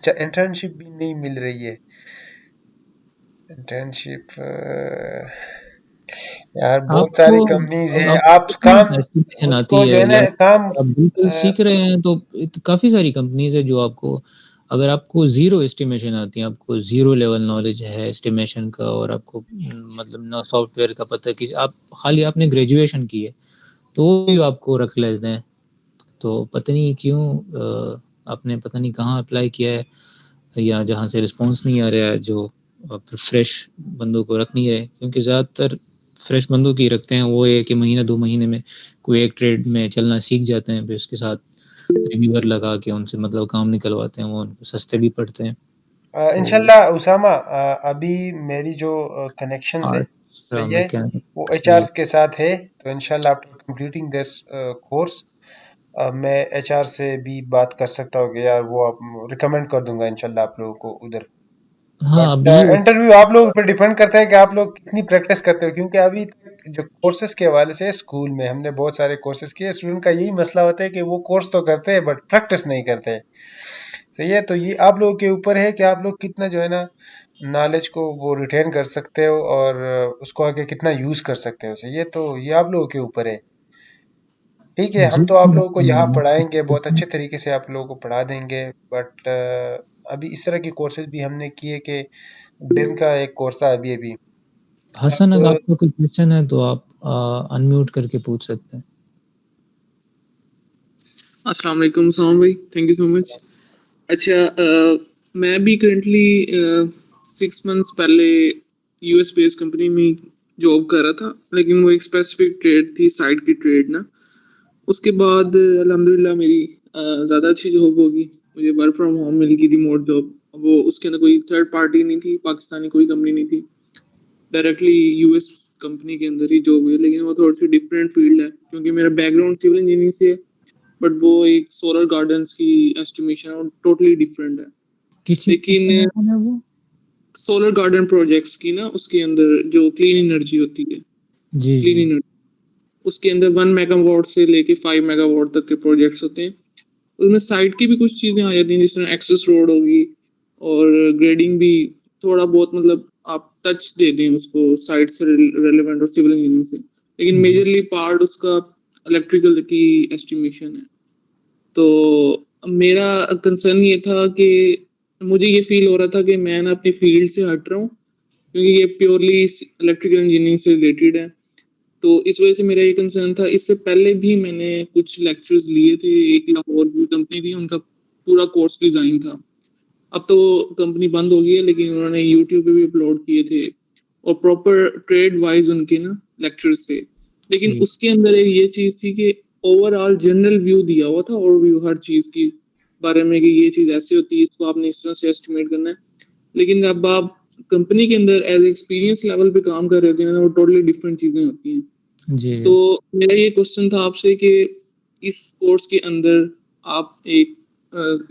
अच्छा, इंटर्नशिप भी नहीं मिल रही है। इंटर्नशिप यार बहुत आपको सारी कंपनीज अब है, आपको आप कितनी काम एस्टिमेशन आती उसको जो है है या ना काम आप बिल्कुल अ, सीख रहे हैं तो काफ़ी सारी कंपनीज़ है जो आपको अगर आपको ज़ीरो एस्टिमेशन आती है, आपको ज़ीरो लेवल नॉलेज है एस्टिमेशन का और आपको मतलब ना सॉफ्टवेयर का पता है कि आप खाली आपने ग्रेजुएशन की है, तो वो भी आपको रख लेते हैं। तो पता नहीं क्यों आपने पता नहीं कहाँ अप्लाई किया है या जहाँ से रिस्पॉन्स नहीं आ रहा है जो फ्रेश बंदों को रख नहीं रहे क्योंकि ज़्यादातर फ्रेश बंदों की रखते हैं वो है कि महीना 2 महीने में कोई एक ट्रेड में चलना सीख जाते हैं फिर उसके साथ रिव्यूअर लगा के उनसे मतलब काम निकलवाते हैं वो उनको सस्ते भी पड़ते हैं। तो इंशाल्लाह उसामा, अभी मेरी जो कनेक्शंस है अच्छा सही है, मैकेनिक वो सही है। एचआर के साथ है। तो इंशाल्लाह आफ्टर कंप्लीटिंग दिस कोर्स मैं एचआर से भी बात कर सकता हूँ कि यार वो आप रिकमेंड कर दूंगा इंशाल्लाह आप लोगों को उधर। हाँ, बट अभी इंटरव्यू आप लोगों पर डिपेंड करता है कि आप लोग कितनी प्रैक्टिस करते हो, क्योंकि अभी तक जो कोर्सेज के हवाले से स्कूल में हमने बहुत सारे कोर्सेज किए, स्टूडेंट का यही मसला होता है कि वो कोर्स तो करते हैं बट प्रैक्टिस नहीं करते। सही है, तो ये आप लोगों के ऊपर है कि आप लोग कितना जो है ना नॉलेज को वो रिटेन कर सकते हो और उसको आगे कितना यूज कर सकते हो। सही है, तो ये आप लोगों के ऊपर है। ठीक है, जी, हम तो आप लोगों को यहाँ पढ़ाएंगे, बहुत अच्छे तरीके से आप लोगों को पढ़ा देंगे। बट अभी इस तरह के कोर्सेज भी हमने किए कि बिम का एक कोर्स था अभी अभी। हसन अब अगर आपको कोई क्वेश्चन है तो आप अनम्यूट करके पूछ सकते हैं। अस्सलाम वालेकुम साम भाई, थैंक यू सो मच। अच्छा, मैं भी करंटली 6 मंथ्स पहले यूएस बेस्ड कंपनी में जॉब कर रहा था, लेकिन वो एक स्पेसिफिक ट्रेड थी, साइड की ट्रेड ना। उसके बाद अल्हम्दुलिल्लाह मेरी ज़्यादा अच्छी जॉब होगी, मुझे वर्क फ्रॉम होम मिल गई, रिमोट जॉब। वो उसके अंदर कोई थर्ड पार्टी नहीं थी, पाकिस्तानी कोई कंपनी नहीं थी, डायरेक्टली यूएस कंपनी के अंदर ही जॉब हुई। लेकिन वो थोड़ी सी डिफरेंट फील्ड है क्योंकि मेरा बैकग्राउंड सिविल इंजीनियरिंग से है, बट वो एक सोलर गार्डन्स की एस्टिमेशन है और टोटली डिफरेंट है। किस चीज़ की लेकिन एस्टिमेशन है वो? सोलर गार्डन प्रोजेक्ट्स की ना, उसके अंदर जो क्लीन एनर्जी होती है, जी, क्लीन जी। एनर्जी, उसके अंदर 1 मेगावाट से लेके 5 मेगावाट तक के प्रोजेक्ट्स होते हैं। उसमें साइट की भी कुछ चीज़ें आ जाती हैं, जिस तरह एक्सेस रोड होगी और ग्रेडिंग भी थोड़ा बहुत, मतलब आप टच दे दें उसको साइट से रेलेवेंट और सिविल इंजीनियरिंग से, लेकिन जी। मेजरली पार्ट उसका इलेक्ट्रिकल की एस्टिमेशन है। तो मेरा कंसर्न ये था कि मुझे ये फील हो रहा था कि मैं ना अपनी फील्ड से हट रहा हूँ, क्योंकि ये प्योरली इलेक्ट्रिकल इंजीनियरिंग से रिलेटेड है। तो इस वजह से मेरा ये कंसर्न था। इससे पहले भी मैंने कुछ लेक्चर्स लिए थे, एक लाहौर की कंपनी थी, उनका पूरा कोर्स डिजाइन था। अब तो कंपनी बंद हो गई है, लेकिन उन्होंने यूट्यूब पे भी अपलोड किए थे और प्रॉपर ट्रेड वाइज उनके ना लेक्चर्स थे। लेकिन ठीक। उसके अंदर एक ये चीज थी कि ओवरऑल जनरल व्यू दिया हुआ था, ओवरव्यू हर चीज की बारे में, कि ये चीज ऐसी होती है, इसको आपने इस तरह से एस्टिमेट करना है। लेकिन अब आप कंपनी के अंदर एज एक्सपीरियंस लेवल पे काम कर रहे होते हैं ना, वो टोटली डिफरेंट चीजें होती हैं। जी। तो मेरा ये क्वेश्चन था आपसे कि इस कोर्स के अंदर आप एक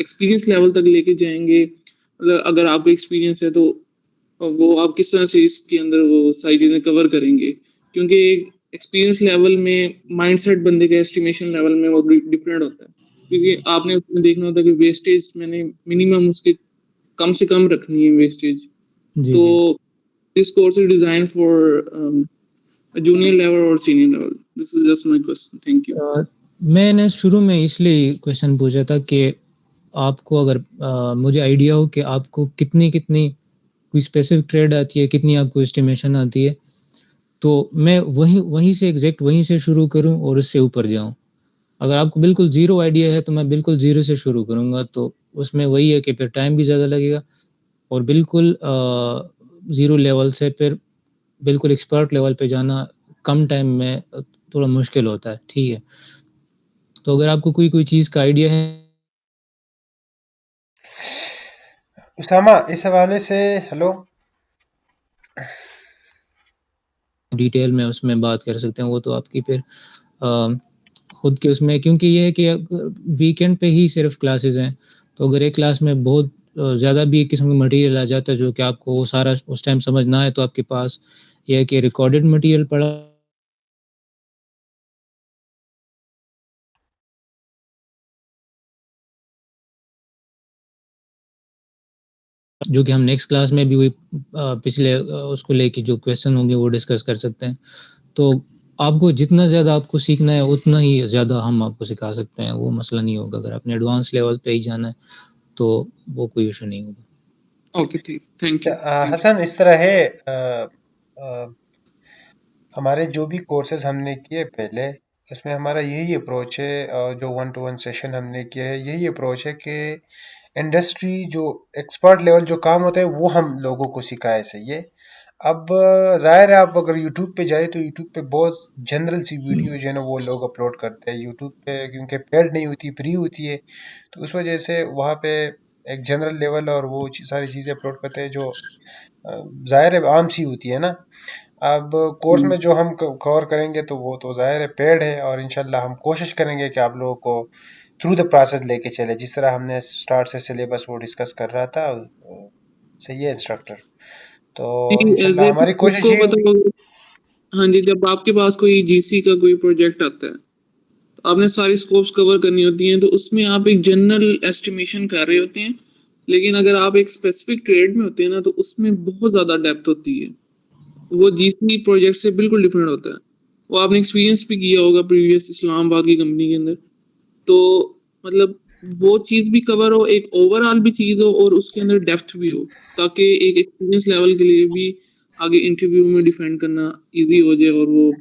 एक्सपीरियंस लेवल तक लेके जाएंगे, मतलब अगर आपको एक्सपीरियंस है तो वो आप किस तरह से इसके अंदर वो सारी चीज़ें कवर करेंगे? क्योंकि एक्सपीरियंस लेवल में माइंडसेट बंदे का एस्टिमेशन लेवल में वो डिफरेंट होता है। क्योंकि आपने उसमें देखना होता है कि वेस्टेज मैंने मिनिमम उसके कम से कम रखनी है वेस्टेज। जी, तो जी। This course is design for junior level और senior level. This is just my question, thank you. मैंने शुरू में इसलिए क्वेश्चन पूछा था कि आपको अगर मुझे आइडिया हो कि आपको कितनी-कितनी कोई स्पेसिफिक ट्रेड आती है, कितनी आपको एस्टिमेशन आती है, तो मैं वहीं वहीं से एग्ज़ैक्ट वहीं से शुरू करूँ और उससे ऊपर जाऊँ। अगर आपको बिल्कुल ज़ीरो आइडिया है, तो मैं बिल्कुल ज़ीरो से शुरू करूँगा, तो उसमें वही है कि फिर टाइम भी ज़्यादा लगेगा और बिल्कुल ज़ीरो लेवल से फिर बिल्कुल एक्सपर्ट लेवल पे जाना कम टाइम में थोड़ा मुश्किल होता है, ठीक है। तो अगर आपको कोई चीज़ का आइडिया है उसामा, इस हवाले से हेलो। डिटेल में उसमें बात कर सकते हैं, वो तो आपकी फिर अ, खुद के उसमें क्योंकि ये है कि वीकेंड पे ही सिर्फ क्लासेस हैं, तो अगर एक क्लास में बहुत ज़्यादा भी एक किस्म का मटेरियल आ जाता है जो कि आपको वो सारा उस टाइम समझ ना आए, तो आपके पास ये है कि रिकॉर्डेड मटेरियल पड़ा जो कि हम नेक्स्ट क्लास में भी वही पिछले उसको लेके जो क्वेश्चन होंगे वो डिस्कस कर सकते हैं। तो आपको जितना ज़्यादा आपको सीखना है उतना ही ज़्यादा हम आपको सिखा सकते हैं, वो मसला नहीं होगा। अगर आपने एडवांस लेवल पे ही जाना है तो वो कोई इशू नहीं होगा। Okay, thank you, thank you. Hasan इस तरह है, अ, हमारे जो भी कोर्सेज हमने किए पहले, उसमें हमारा यही अप्रोच है, जो 1-to-1 सेशन हमने किया है, यही अप्रोच है कि इंडस्ट्री जो एक्सपर्ट लेवल जो काम होता है वो हम लोगों को सिखाए, सही है। अब ज़ाहिर है, आप अगर यूट्यूब पे जाए तो यूट्यूब पे बहुत जनरल सी वीडियो जो है ना वो लोग अपलोड करते हैं यूट्यूब पे, क्योंकि पेड नहीं होती, फ्री होती है। तो उस वजह से वहाँ पे एक जनरल लेवल और वो सारी चीज़ें अपलोड करते हैं जो ज़ाहिर है आम सी होती है ना। अब कोर्स में जो हम कवर करेंगे तो वो तो ज़ाहिर है पेड है, और इंशाल्लाह हम कोशिश करेंगे कि आप लोगों को थ्रू द प्रोसेस लेके चले, जिस तरह हमने स्टार्ट से सिलेबस वो डिस्कस कर रहा था। सही है इंस्ट्रक्टर, तो जी, इंशाल्लाह ज़ैद, हमारी कोशिश आपको ये पता होगी। होगा, हाँ जी, जब आपके पास कोई जीसी का कोई प्रोजेक्ट आता है, तो आपने सारी स्कोप्स कवर करनी होती हैं, तो उसमें आप एक जनरल एस्टिमेशन कर रहे होते हैं। लेकिन अगर आप एक स्पेसिफिक ट्रेड में होते हैं ना, तो उसमें बहुत ज़्यादा डेप्थ होती है। वो जीसी प्रोजेक्ट से बिल्कुल डिफरेंट होता है। वो आपने एक्सपीरियंस भी किया होगा प्रीवियस इस्लामाबाद की कंपनी के अंदर। तो मतलब वो चीज़ भी कवर हो, एक ओवरऑल भी चीज़ हो और उसके अंदर डेप्थ भी हो, ताकि एक एक्सपीरियंस लेवल के लिए भी आगे इंटरव्यू में डिफेंड करना ईज़ी हो जाए, और वो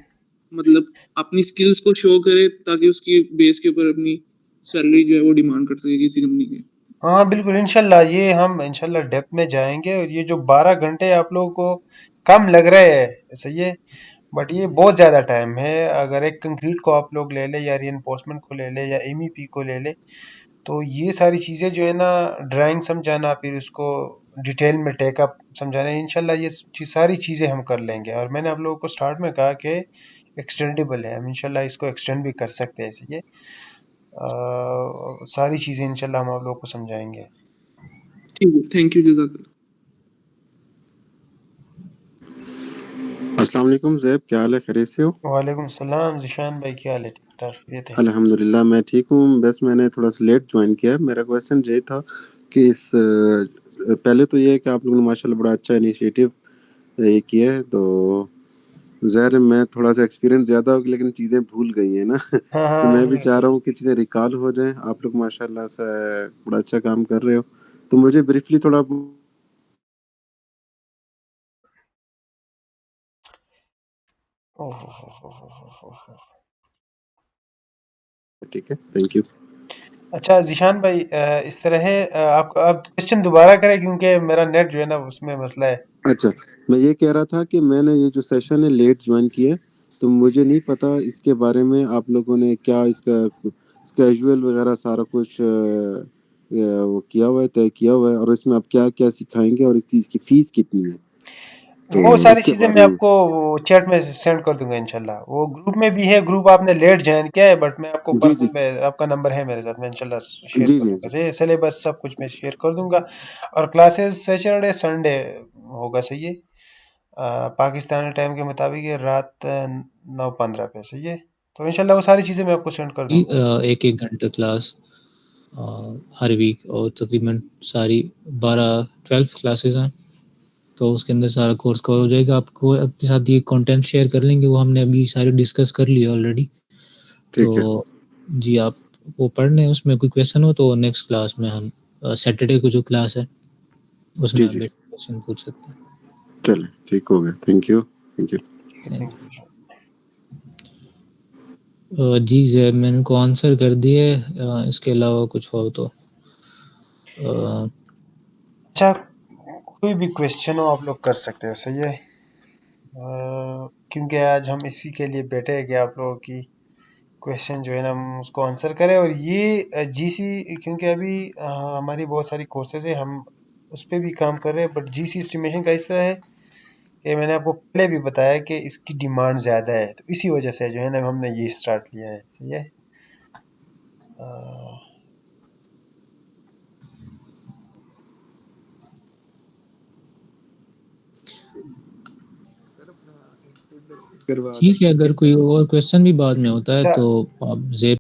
मतलब अपनी स्किल्स को शो करे, ताकि उसकी बेस के ऊपर अपनी सैलरी जो है वो डिमांड कर सके किसी कंपनी के। हाँ बिल्कुल, इंशाल्लाह ये हम इंशाल्लाह डेप्थ में जाएंगे, और ये जो 12 घंटे आप लोगों को कम लग रहे हैं, सही है, बट ये बहुत ज़्यादा टाइम है। अगर एक कंक्रीट को आप लोग ले लें, या रीइंफोर्समेंट को ले लें, या एमईपी को ले लें, तो ये सारी चीज़ें जो है ना, ड्राइंग समझाना, फिर उसको डिटेल में टेकअप समझाना, इंशाल्लाह ये सारी चीज़ें हम कर लेंगे। और मैंने आप लोगों को स्टार्ट में कहा कि एक्सटेंडेबल है, हम इंशाल्लाह इसको एक्सटेंड भी कर सकते हैं, सही है। सारी चीज़ें इंशाल्लाह हम आप लोगों को समझाएंगे। ठीक है, थैंक यू, जज़ाकल्लाह। अस्सलाम वालेकुम ज़ैब, क्या हाल है? खैरियत से हो? वालेकुम सलाम जिशान भाई, क्या हाल है? ठीक ठाक, खैरियत है? अल्हम्दुलिल्लाह मैं ठीक हूँ। बस मैंने थोड़ा सा लेट ज्वाइन किया है। मेरा क्वेश्चन ये था कि पहले तो ये है कि आप लोगों ने माशाल्लाह बड़ा अच्छा इनिशिएटिव ये किया है, तो ज़ाहिर है मैं थोड़ा सा एक्सपीरियंस ज़्यादा हो गया, लेकिन चीज़ें भूल गई हैं ना। हाँ तो हाँ, मैं भी ये चाह सही। रहा हूँ कि चीज़ें रिकॉल हो जाएं। आप लोग माशाल्लाह से बड़ा अच्छा काम कर रहे हो, तो मुझे ब्रीफली थोड़ा ओह, हो। ठीक। ठीक है, थैंक यू। अच्छा जिशान भाई, इस तरह है, आप क्वेश्चन दोबारा करें, क्योंकि मेरा नेट जो है ना उसमें मसला है। अच्छा, मैं ये कह रहा था कि मैंने ये जो सेशन है लेट ज्वाइन किया है, तो मुझे नहीं पता इसके बारे में आप लोगों ने क्या इसका स्केड्यूल वगैरह सारा कुछ वो किया हुआ है, तय किया हुआ है, और इसमें आप क्या-क्या सिखाएँगे और इसकी फ़ीस कितनी है? वो तो सारी इसके चीज़ें मैं बारे में। आपको चैट में सेंड कर दूंगा इंशाल्लाह। वो ग्रुप में भी है, ग्रुप आपने लेट ज्वाइन किया है, बट मैं आपको जी, जी। पर्सनल में, आपका नंबर है मेरे साथ, मैं इंशाल्लाह शेयर जी, कर जी, दूंगा, जी। सही है, सिलेबस सब कुछ मैं शेयर कर दूंगा। और क्लासेस सैटरडे संडे होगा, सही है। पाकिस्तानी टाइम के मुताबिक ये रात 9:15 पे, सही है। तो इंशाल्लाह वो सारी चीज़ें मैं आपको सेंड कर दूंगा। एक एक घंटा क्लास हर वीक, और तकरीबन सारी 12 क्लासेस हैं, तो उसके अंदर सारा कोर्स कवर हो जाएगा। आपको अपने साथ ये कंटेंट शेयर कर लेंगे, वो हमने अभी सारे डिस्कस कर लिए ऑलरेडी। ठीक है। तो जी, आप वो पढ़ लें, उसमें कोई क्वेश्चन हो तो नेक्स्ट क्लास में हम सैटरडे को जो क्लास है उसमें जी, आप जी। बेटर क्वेश्चन पूछ सकते हैं। चलें, ठीक हो गया। Thank you, thank you. Thank thank you. जी जैब, मैंने उनको आंसर कर दिए। इसके अलावा कुछ हो तो अच्छा, कोई भी क्वेश्चन हो आप लोग कर सकते हो, सही है। क्योंकि आज हम इसी के लिए बैठे हैं कि आप लोगों की क्वेश्चन जो है ना हम उसको आंसर करें। और ये जीसी, क्योंकि अभी हमारी बहुत सारी कोर्सेज है, हम उस पर भी काम कर रहे हैं, बट जीसी एस्टिमेशन का इस तरह है कि मैंने आपको पहले भी बताया कि इसकी डिमांड ज़्यादा है, तो इसी वजह से जो है ना हमने ये स्टार्ट किया है, सही है। अ, करवा दें। ठीक है, अगर कोई और क्वेश्चन भी बाद में होता है अच्छा, तो आप जेब